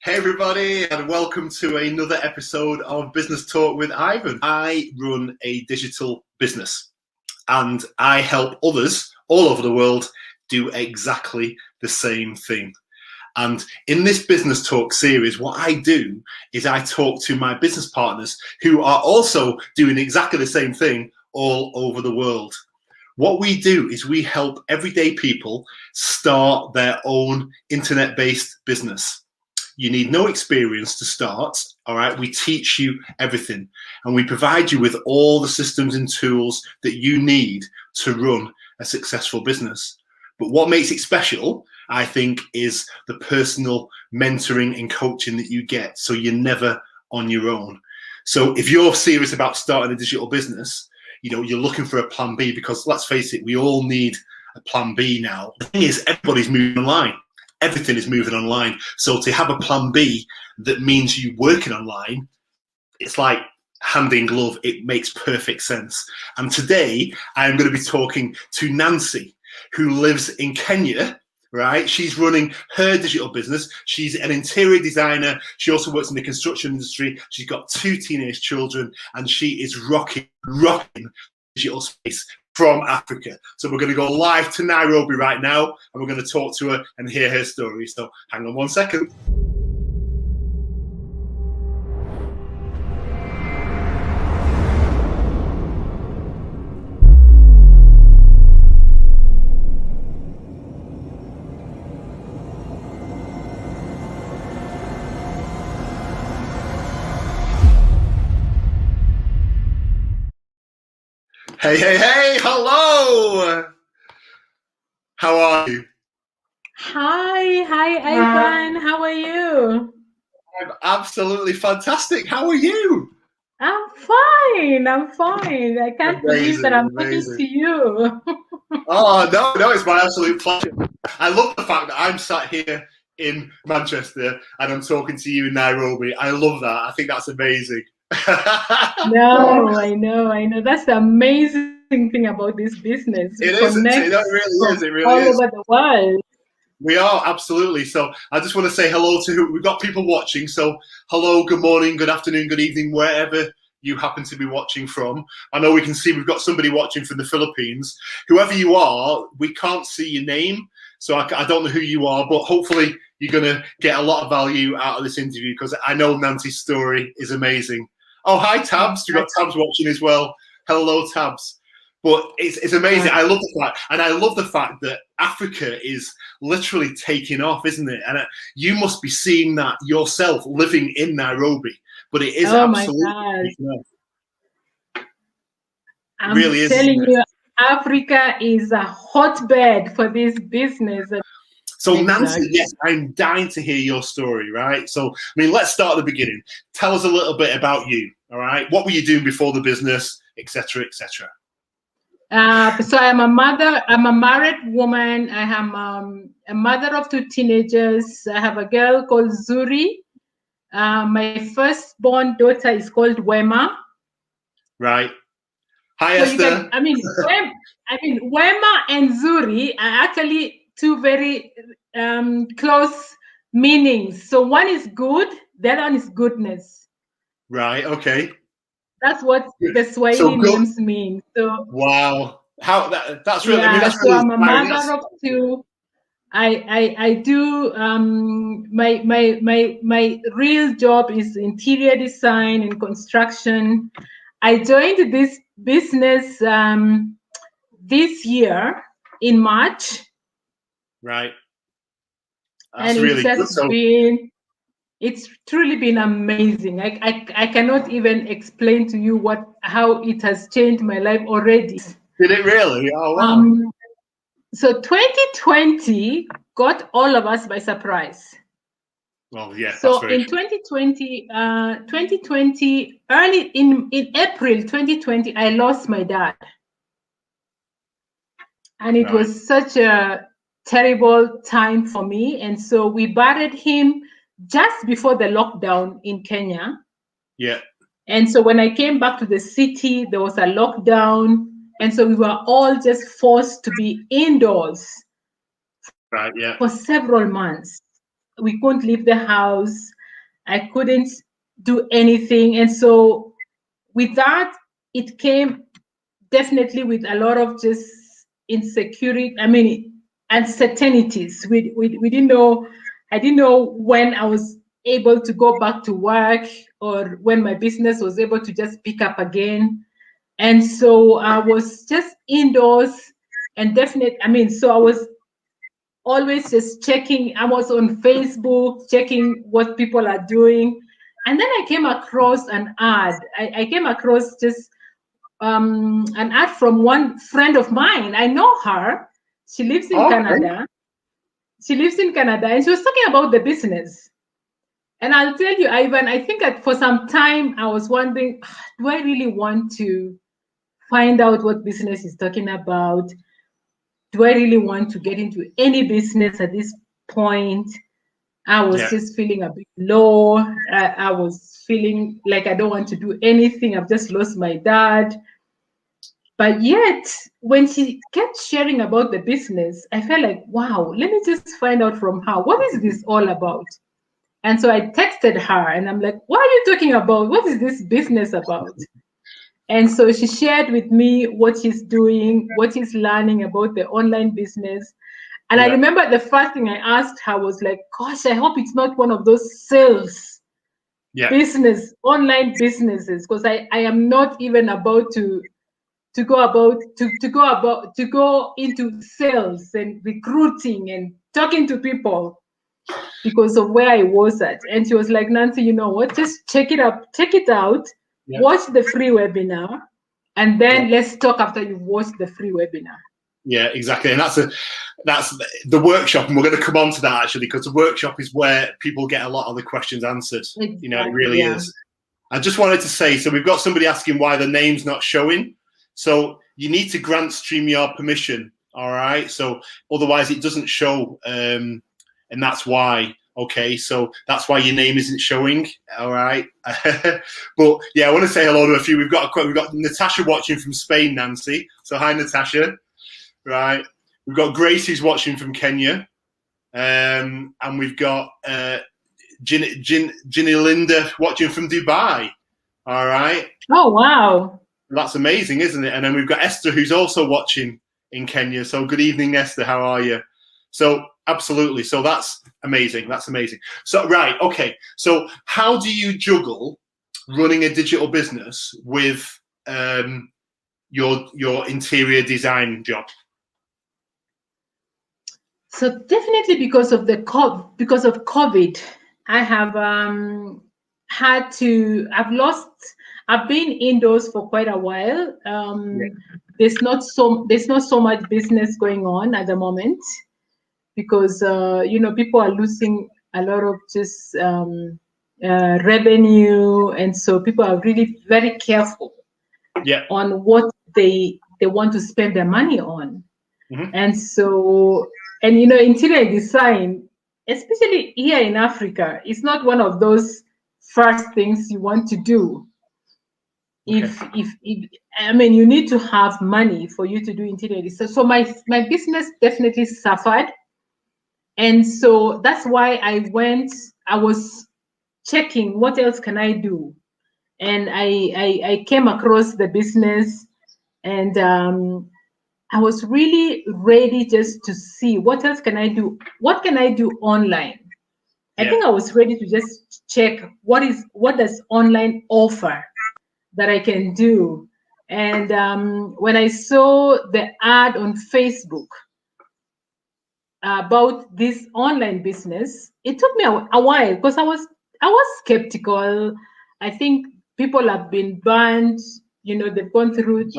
Hey everybody, and welcome to another episode of Business Talk with Ivan. I run a digital business and I help others all over the world do exactly the same thing. And in this Business Talk series, what I do is I talk to my business partners who are also doing exactly the same thing all over the world. What we do is we help everyday people start their own internet-based business. You need no experience to start, all right? We teach you everything and we provide you with all the systems and tools that you need to run a successful business. But what makes it special, I think, is the personal mentoring and coaching that you get, so you're never on your own. So if you're serious about starting a digital business, you're looking for a plan B, because let's face it, we all need a plan B now. The thing is, everybody's moving online. Everything is moving online. So to have a plan B that means you working online, it's like hand in glove. It makes perfect sense. And today I'm going to be talking to Nancy, who lives in Kenya, right? She's running her digital business. She's an interior designer. She also works in the construction industry. She's got 2 teenage children, and she is rocking digital space from Africa. So we're going to go live to Nairobi right now, and we're going to talk to her and hear her story. So hang on one second. Hey, hello. How are you? Hi, Ivan. How are you? I'm absolutely fantastic. How are you? I'm fine. I can't believe that I'm talking to you. Oh, no, it's my absolute pleasure. I love the fact that I'm sat here in Manchester and I'm talking to you in Nairobi. I love that. I think that's amazing. No, I know. That's the amazing thing about this business. It is. It really is. It really is. All over the world. We are, absolutely. So I just want to say hello to who we've got people watching. So hello, good morning, good afternoon, good evening, wherever you happen to be watching from. I know we can see we've got somebody watching from the Philippines. Whoever you are, we can't see your name, so I don't know who you are, but hopefully you're going to get a lot of value out of this interview, because I know Nancy's story is amazing. Oh, hi, Tabs. We've got Tabs watching as well. Hello, Tabs. But it's amazing. I love the fact that Africa is literally taking off, isn't it? And you must be seeing that yourself living in Nairobi. But it is absolutely taking off. I'm really telling you, Africa is a hotbed for this business. So Nancy, yes, I'm dying to hear your story, right? So, let's start at the beginning. Tell us a little bit about you, all right? What were you doing before the business, etc., etc.? So I'm a mother. I'm a married woman. I am a mother of 2 teenagers. I have a girl called Zuri. My firstborn daughter is called Wema. Right. Hi, Esther. Wema and Zuri are actually 2 very close meanings. So one is good, the other one is goodness. Right. Okay. That's what the Swahili names mean. So wow, that's really. Yeah, That's so really I'm a mother of 2. I do my real job is interior design and construction. I joined this business this year in March. Right. That's really good. It's truly been amazing. I cannot even explain to you how it has changed my life already. Did it really? Oh wow. So 2020 got all of us by surprise. Well, yeah. So in 2020, early in April 2020, I lost my dad, and it was such a terrible time for me. And so we buried him just before the lockdown in Kenya. Yeah. And so when I came back to the city, there was a lockdown. And so we were all just forced to be indoors right, yeah. for several months. we couldn't leave the house. I couldn't do anything. And so with that, it came definitely with a lot of just insecurity. I mean, uncertainties. We didn't know. I didn't know when I was able to go back to work or when my business was able to just pick up again. And so I was just indoors and definitely, I mean, so I was always just checking. I was on Facebook, checking what people are doing. And then I came across an ad. I came across just an ad from one friend of mine. I know her. She lives in Canada. She lives in Canada, and she was talking about the business. And I'll tell you, Ivan, I think that for some time I was wondering, do I really want to find out what business is talking about? Do I really want to get into any business at this point? I was just feeling a bit low. I was feeling like I don't want to do anything. I've just lost my dad. But yet, when she kept sharing about the business, I felt like, wow, let me just find out from her, what is this all about? And so I texted her and I'm like, what are you talking about? What is this business about? And so she shared with me what she's doing, what she's learning about the online business. And I remember the first thing I asked her was like, gosh, I hope it's not one of those sales business, online businesses, because I am not even about to go into sales and recruiting and talking to people because of where I was at. And she was like, Nancy, you know what? Just check it out, watch the free webinar, and then let's talk after you've watched the free webinar. Yeah, exactly. And that's the workshop, and we're going to come on to that actually, because the workshop is where people get a lot of the questions answered. Exactly, you know, it really is. I just wanted to say, so we've got somebody asking why the name's not showing. So you need to grant StreamYard permission, all right? So otherwise it doesn't show, and that's why. Okay, so that's why your name isn't showing, all right? But yeah, I want to say hello to a few. We've got Natasha watching from Spain, Nancy. So hi, Natasha. Right, we've got Grace who's watching from Kenya, and we've got Ginny Linda watching from Dubai. All right. Oh wow. That's amazing, isn't it? And then we've got Esther who's also watching in Kenya. So good evening, Esther. How are you? So absolutely. So that's amazing. That's amazing. So right, okay. So how do you juggle running a digital business with your interior design job? So definitely because of COVID, I have I've been indoors for quite a while. There's not so much business going on at the moment because people are losing a lot of just revenue, and so people are really very careful on what they want to spend their money on. And so, and interior design, especially here in Africa, is not one of those first things you want to do. If I mean, you need to have money for you to do interior design. So my business definitely suffered, and so that's why I was checking what else can I do, and I came across the business, and I was really ready just to see what else can I do. What can I do online? I think I was ready to just check what does online offer that I can do. And when I saw the ad on Facebook about this online business, it took me a while because I was skeptical. I think people have been banned. They've gone through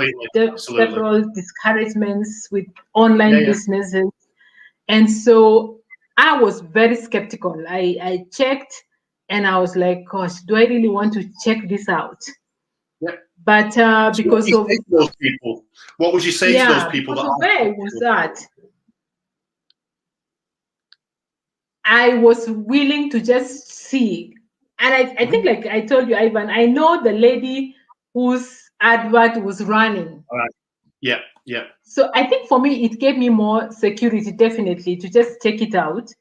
several discouragements with online businesses. And so I was very skeptical. I checked and I was like, gosh, do I really want to check this out? But because of those people, what would you say to those people? Where was that? I was willing to just see. And I think, like I told you, Ivan, I know the lady whose advert was running. All right. Yeah. So I think for me, it gave me more security, definitely, to just check it out.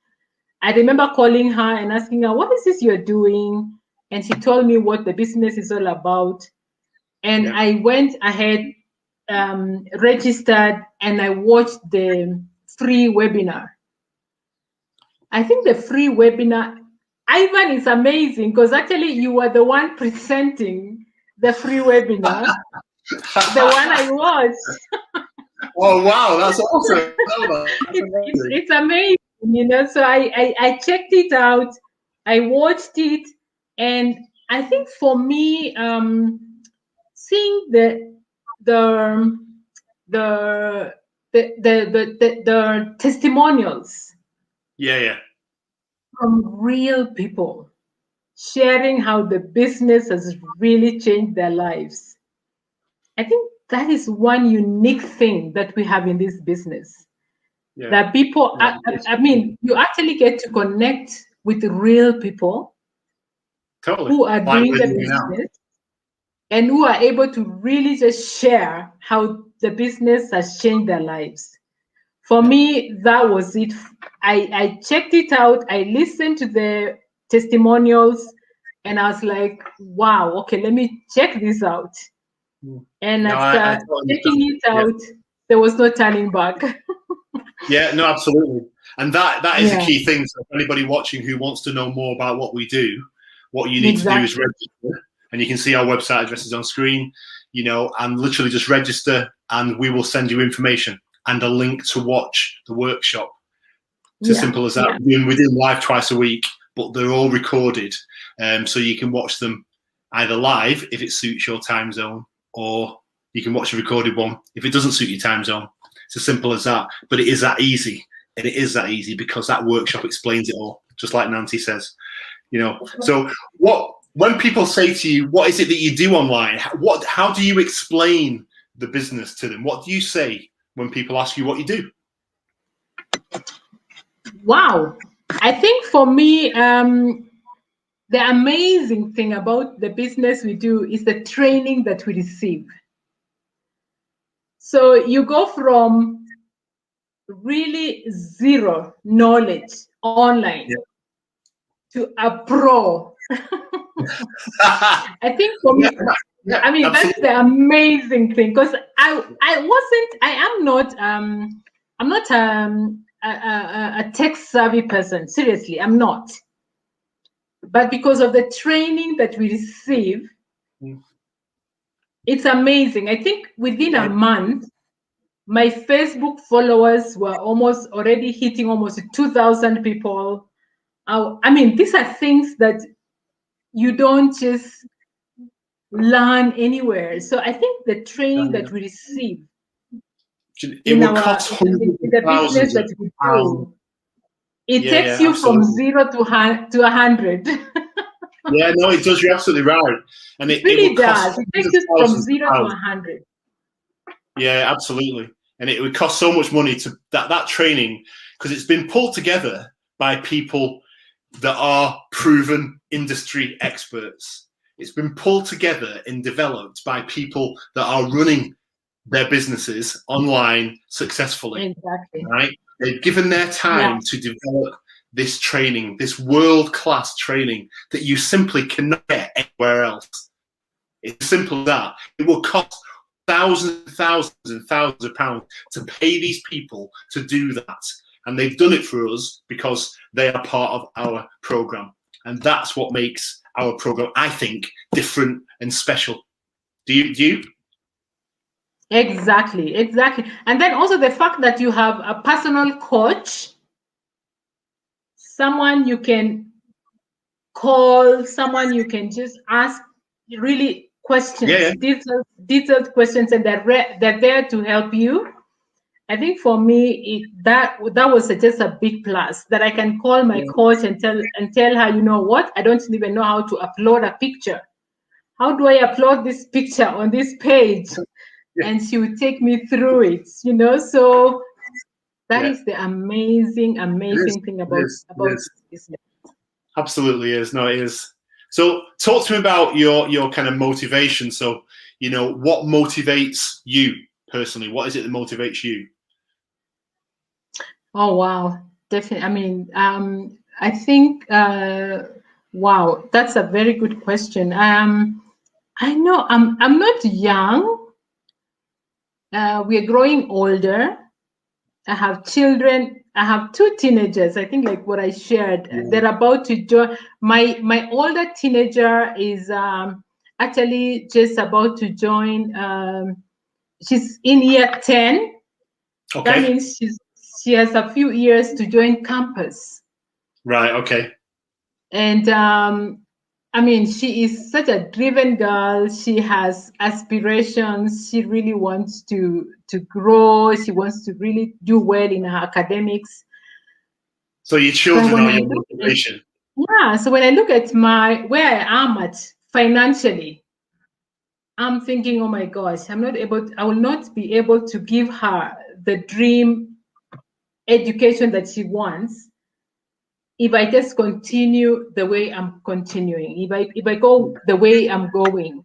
I remember calling her and asking her, what is this you're doing? And she told me what the business is all about. And I went ahead, registered, and I watched the free webinar. I think the free webinar, Ivan, is amazing because actually you were the one presenting the free webinar, the one I watched. Oh wow, that's awesome! It's amazing, you know. So I checked it out, I watched it, and I think for me, seeing the testimonials, yeah, from real people sharing how the business has really changed their lives. I think that is one unique thing that we have in this business. That people, I mean, you actually get to connect with real people who are doing the business and who are able to really just share how the business has changed their lives. For me, that was it. I checked it out. I listened to the testimonials and I was like, wow, okay, let me check this out. And after checking it out, there was no turning back. Yeah, no, absolutely. And that is a key thing. So for anybody watching who wants to know more about what we do, what you need to do is register. And you can see our website addresses on screen, you know, and literally just register and we will send you information and a link to watch the workshop. It's as simple as that. We do live twice a week, but they're all recorded. So you can watch them either live if it suits your time zone, or you can watch a recorded one if it doesn't suit your time zone. It's as simple as that. But it is that easy. And it is that easy because that workshop explains it all, just like Nancy says. You know, so when people say to you, what is it that you do online? How do you explain the business to them? What do you say when people ask you what you do? Wow. I think for me, the amazing thing about the business we do is the training that we receive. So you go from really zero knowledge online to a pro. I think for me, I mean, absolutely. That's the amazing thing because I'm not a tech savvy person. Seriously, I'm not. But because of the training that we receive, it's amazing. I think within a month, my Facebook followers were already hitting almost 2,000 people. I mean, these are things that you don't just learn anywhere. So I think the training that we receive in the business that we do, it takes you from 0 to 100. Yeah, no, it does. You're absolutely right. And it really does. It takes you from 0 to 100. Yeah, absolutely. And it would cost so much money to that training because it's been pulled together by people that are proven industry experts. It's been pulled together and developed by people that are running their businesses online successfully. Exactly. Right? They've given their time to develop this training, this world-class training that you simply cannot get anywhere else. It's simple as that. It will cost thousands and thousands and thousands of pounds to pay these people to do that. And they've done it for us because they are part of our program. And that's what makes our program, I think, different and special. Do you? Exactly. And then also the fact that you have a personal coach, someone you can call, someone you can just ask really questions, detailed questions, and they're there to help you. I think for me, that was just a big plus that I can call my coach and tell her, you know what, I don't even know how to upload a picture. How do I upload this picture on this page? And she would take me through it, you know. So that is the amazing thing about this business. Absolutely is. No, it is. So talk to me about your kind of motivation. So, you know, what motivates you personally? What is it that motivates you? Oh, wow. Definitely. I mean, I think, wow, that's a very good question. I know I'm not young. We're growing older. I have children. I have two teenagers. I think, like what I shared, they're about to join. My older teenager is actually just about to join. She's in year 10. Okay. That means she has a few years to join campus. Right. Okay. And I mean, she is such a driven girl. She has aspirations. She really wants to grow. She wants to really do well in her academics. So your children are your motivation. Yeah. So when I look at where I am at financially, I'm thinking, oh my gosh, I will not be able to give her the dream education that she wants if I just continue the way I'm continuing. If I go the way I'm going,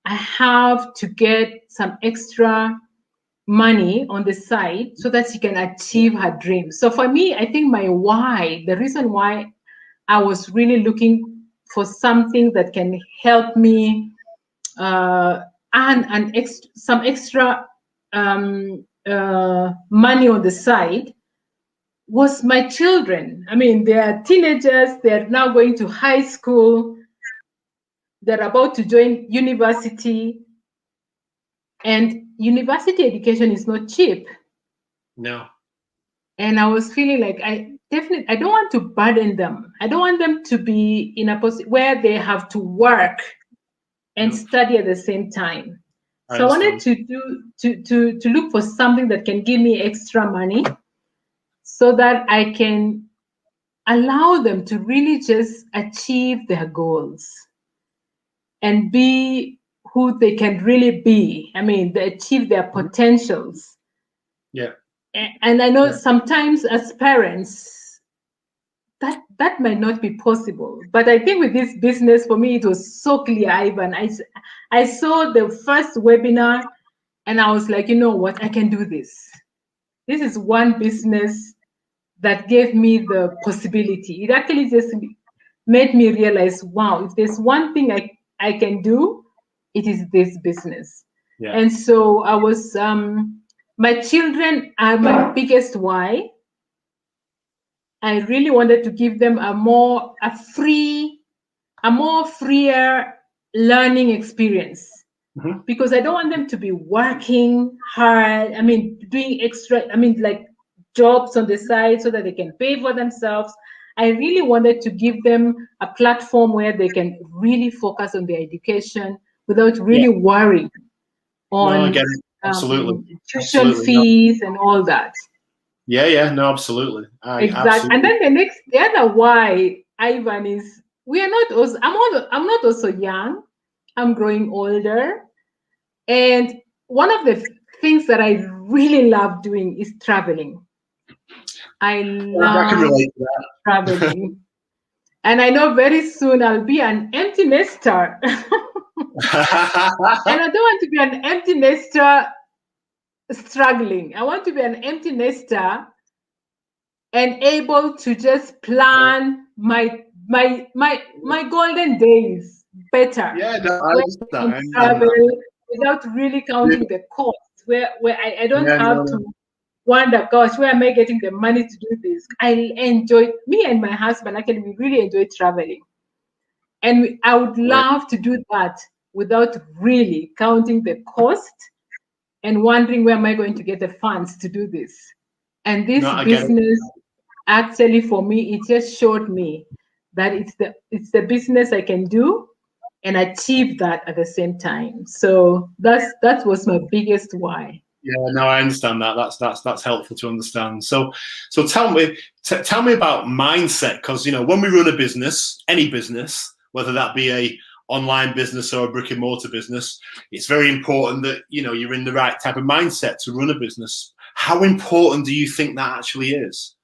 I have to get some extra money on the side so that she can achieve her dreams. So for me, I think the reason why I was really looking for something that can help me earn some extra money on the side was my children. I mean, they are teenagers. They're now going to high school. They're about to join university. And university education is not cheap. No. And I was feeling like I don't want to burden them. I don't want them to be in a position where they have to work and study at the same time. So I wanted to look for something that can give me extra money so that I can allow them to really just achieve their goals and be who they can really be. I mean, they achieve their potentials. Yeah. And I know sometimes as parents, that might not be possible. But I think with this business, for me, it was so clear, Ivan. I saw the first webinar and I was like, you know what, I can do this. This is one business that gave me the possibility. It actually just made me realize, wow, if there's one thing I can do, it is this business. Yeah. And so I was, my children are my biggest why. I really wanted to give them a more freer learning experience. Mm-hmm. Because I don't want them to be working hard. I mean, doing extra, like jobs on the side so that they can pay for themselves. I really wanted to give them a platform where they can really focus on their education without really worrying on tuition fees and all that. Yeah, no, absolutely. Exactly. Absolutely. And then the other why, Ivan, is I'm not also young. I'm growing older. And one of the things that I really love doing is traveling. I love traveling. And I know very soon I'll be an empty nester. And I don't want to be an empty nester struggling. I want to be an empty nester and able to just plan my golden days better. Yeah, no, I understand. Travel without really counting the cost, where I don't have to wonder, gosh, where am I getting the money to do this? Me and my husband, actually, we really enjoy traveling. And I would love to do that without really counting the cost and wondering where am I going to get the funds to do this. And this business, actually, for me, it just showed me that it's the business I can do and achieve that at the same time. So that was my biggest why. Yeah, no, I understand that. That's helpful to understand. So tell me about mindset, because when we run a business, any business, whether that be a online business or a brick and mortar business, it's very important that you're in the right type of mindset to run a business. How important do you think that actually is?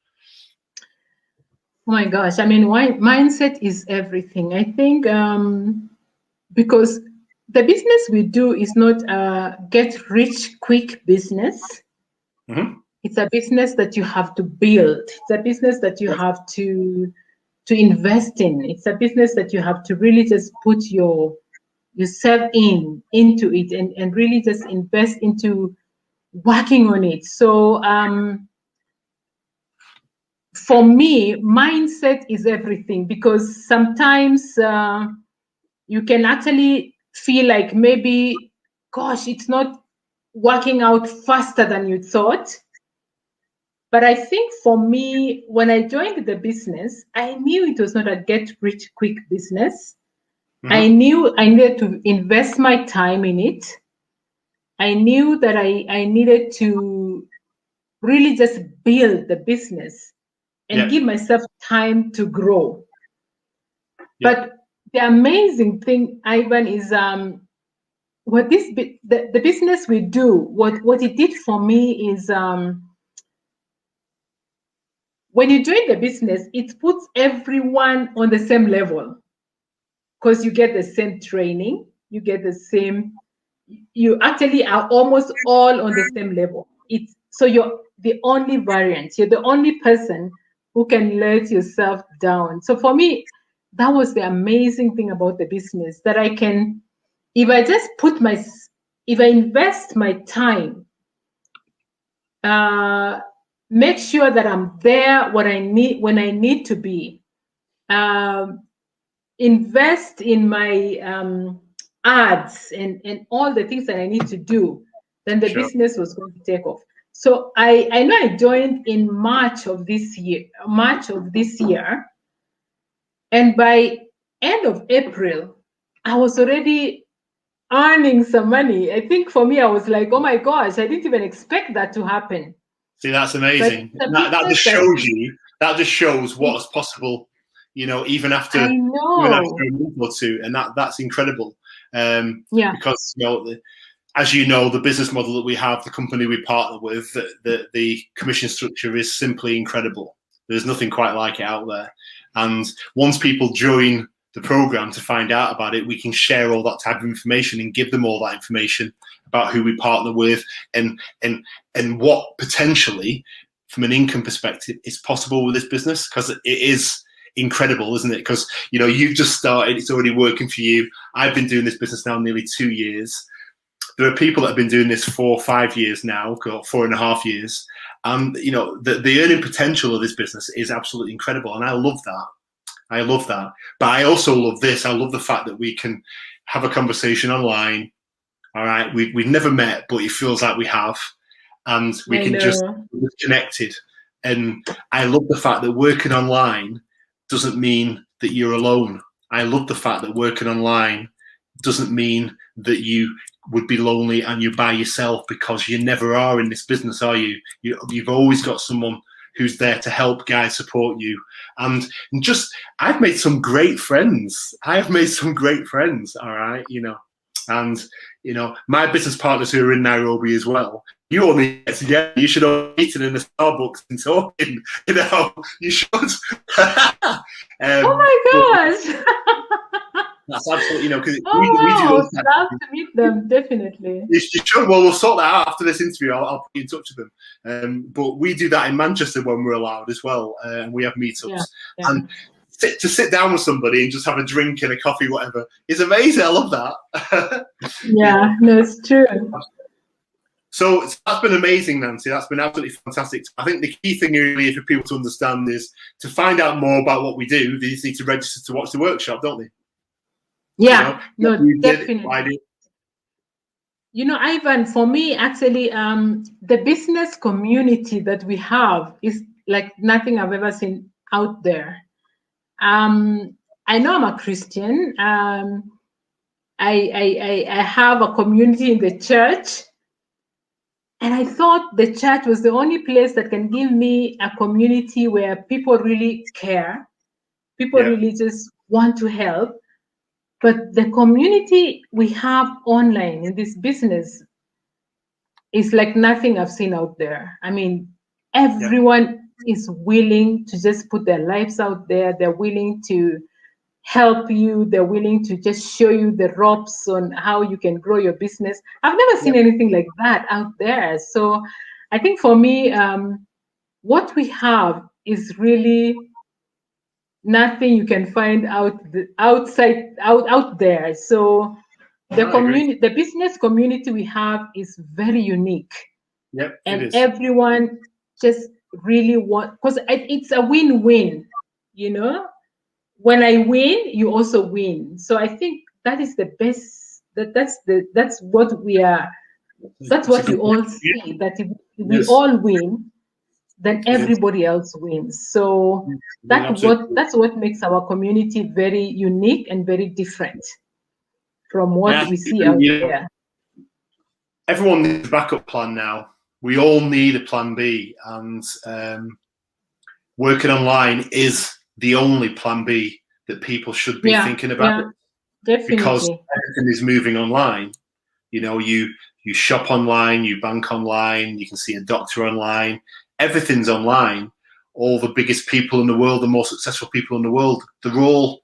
Oh my gosh, I mean, mindset is everything. I think because the business we do is not a get rich quick business. Mm-hmm. It's a business that you have to build. It's a business that you have to to invest in. It's a business that you have to really just put yourself into it and really just invest into working on it. So for me, mindset is everything, because sometimes you can actually feel like maybe, gosh, it's not working out faster than you thought. But I think for me, when I joined the business, I knew it was not a get rich quick business. I knew I needed to invest my time in it. I knew that I needed to really just build the business and give myself time to grow. But the amazing thing, Ivan, is what the business we do, what it did for me is when you join the business, it puts everyone on the same level, because you get the same training, you get the same, you actually are almost all on the same level. So you're the only variant, you're the only person who can let yourself down. So for me, that was the amazing thing about the business, that I can, if I invest my time, make sure that I'm there when I need to be, invest in my ads and all the things that I need to do, then the business was going to take off. So I know I joined in March of this year, and by end of April, I was already earning some money. I think for me, I was like, oh my gosh, I didn't even expect that to happen. See, that's amazing. That just shows you. That just shows what's possible. You know, even after a month or two, and that's incredible. Because as you know, the business model that we have, the company we partner with, the commission structure is simply incredible. There's nothing quite like it out there. And once people join the program to find out about it, we can share all that type of information and give them all that information about who we partner with and what potentially, from an income perspective, is possible with this business, because it is incredible, isn't it? Because you've just started, it's already working for you. I've been doing this business now nearly 2 years. There are people that have been doing this 4 or 5 years now, or 4.5 years, and the earning potential of this business is absolutely incredible, and I love that. But I also love this. I love the fact that we can have a conversation online. All right, we've never met, but it feels like we have, and we can just be connected. And I love the fact that working online doesn't mean that you're alone. I love the fact that working online doesn't mean that you would be lonely and you're by yourself, because you never are in this business, are you? You've always got someone who's there to help, guide, support you. And I've made some great friends. All right, and my business partners who are in Nairobi as well. You all need to get together. You should all be eating in a Starbucks and talking. You should. Oh my gosh! That's absolutely, because we do. Love to meet them, definitely. You should. Well, we'll sort that out after this interview. I'll put you in touch with them. But we do that in Manchester when we're allowed as well, and we have meetups. And to sit down with somebody and just have a drink and a coffee, whatever, is amazing. I love that. No, it's true. So that's been amazing, Nancy. That's been absolutely fantastic. I think the key thing really for people to understand is to find out more about what we do, they just need to register to watch the workshop, don't they? Yeah, definitely. Ivan, for me, actually, the business community that we have is like nothing I've ever seen out there. I know I'm a Christian. I have a community in the church. And I thought the church was the only place that can give me a community where people really care. People really just want to help. But the community we have online in this business is like nothing I've seen out there. I mean, everyone is willing to just put their lives out there. They're willing to help you. They're willing to just show you the ropes on how you can grow your business. I've never seen anything like that out there. So I think for me, what we have is really nothing you can find out there. So the business community we have is very unique. Yep, and it is. Everyone just really because it's a win-win. When I win, you also win. So I think that is the best. That's what we are. That's what we all see. That if we all win, then everybody else wins. So that's what makes our community very unique and very different from what we see out there. Everyone needs a backup plan now. We all need a plan B, and working online is the only plan B that people should be thinking about. Yeah, definitely. Because everything is moving online. You shop online, you bank online, you can see a doctor online. Everything's online. All the biggest people in the world, the most successful people in the world, they're all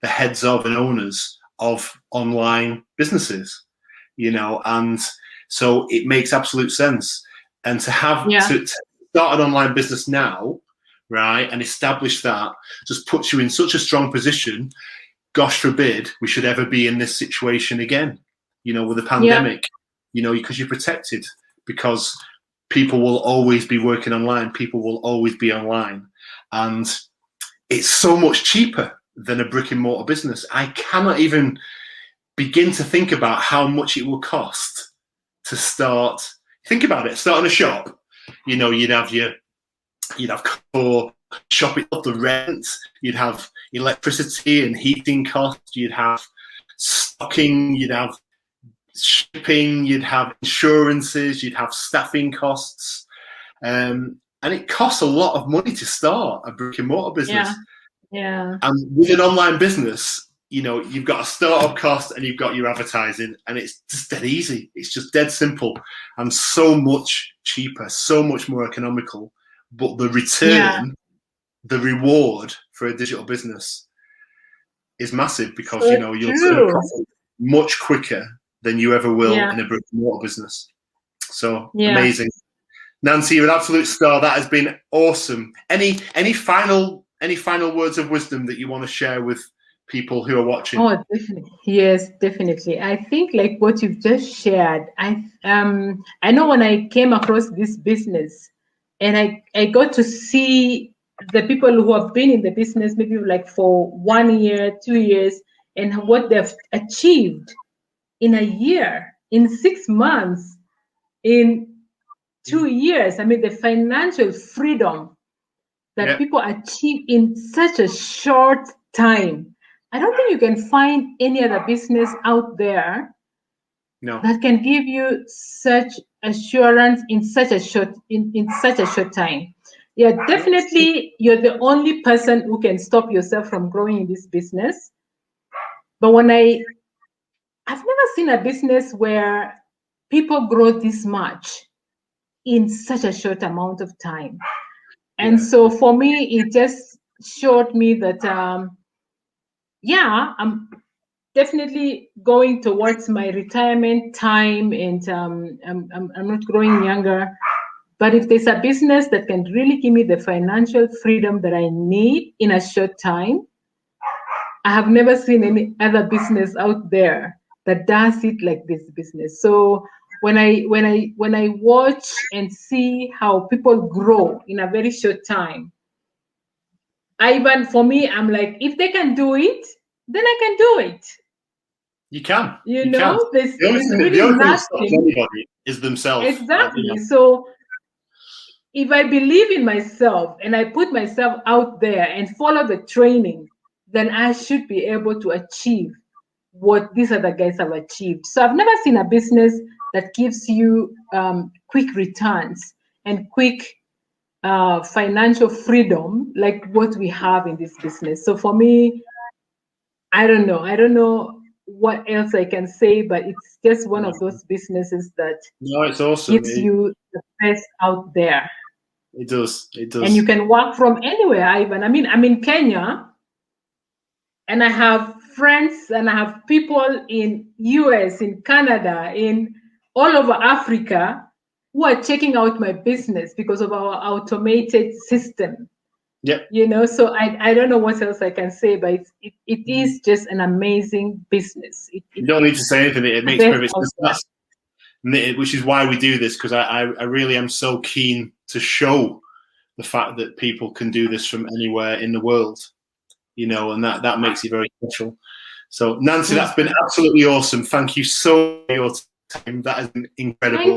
the heads of and owners of online businesses, and so it makes absolute sense. And to have to start an online business now, right, and establish that just puts you in such a strong position. Gosh forbid we should ever be in this situation again, with a pandemic, because you're protected, because people will always be working online. People will always be online. And it's so much cheaper than a brick and mortar business. I cannot even begin to think about how much it will cost to start. Think about it, starting a shop, you'd have core shopping, the rent, you'd have electricity and heating costs, you'd have stocking, you'd have shipping, you'd have insurances, you'd have staffing costs, and it costs a lot of money to start a brick and mortar business. And with an online business, you've got a startup cost and you've got your advertising, and it's just dead easy. It's just dead simple and so much cheaper, so much more economical. But the return, the reward for a digital business is massive, because you'll turn profit much quicker than you ever will in a brick and mortar business. So amazing. Nancy, you're an absolute star. That has been awesome. Any final words of wisdom that you want to share with people who are watching? Oh, definitely. Yes, definitely. I think like what you've just shared, I know when I came across this business and I got to see the people who have been in the business maybe like for 1 year, 2 years, and what they've achieved in a year, in 6 months, in 2 years. I mean, the financial freedom that people achieve in such a short time. I don't think you can find any other business out there that can give you such assurance in such a short time. Yeah, definitely you're the only person who can stop yourself from growing in this business. But I've never seen a business where people grow this much in such a short amount of time. And so for me, it just showed me that, I'm definitely going towards my retirement time, and I'm not growing younger. But if there's a business that can really give me the financial freedom that I need in a short time, I have never seen any other business out there that does it like this business. So when I watch and see how people grow in a very short time, for me, I'm like, if they can do it, then I can do it. You can. The only thing that stops anybody is themselves. Exactly. So if I believe in myself and I put myself out there and follow the training, then I should be able to achieve what these other guys have achieved. So I've never seen a business that gives you quick returns and quick financial freedom like what we have in this business. So for me, I don't know what else I can say, but it's just one of those businesses that it's awesome. Gives you the best out there. It does. And you can work from anywhere, Ivan. I mean, I'm in Kenya, and I have friends and I have people in US, in Canada, in all over Africa who are checking out my business because of our automated system. Yep. You know, so I don't know what else I can say, but it is just an amazing business. You don't need to say anything. It makes perfect sense. Which is why we do this, because I really am so keen to show the fact that people can do this from anywhere in the world, you know, and that makes it very special. So, Nancy, that's been absolutely awesome. Thank you so much for your time. That has been incredible.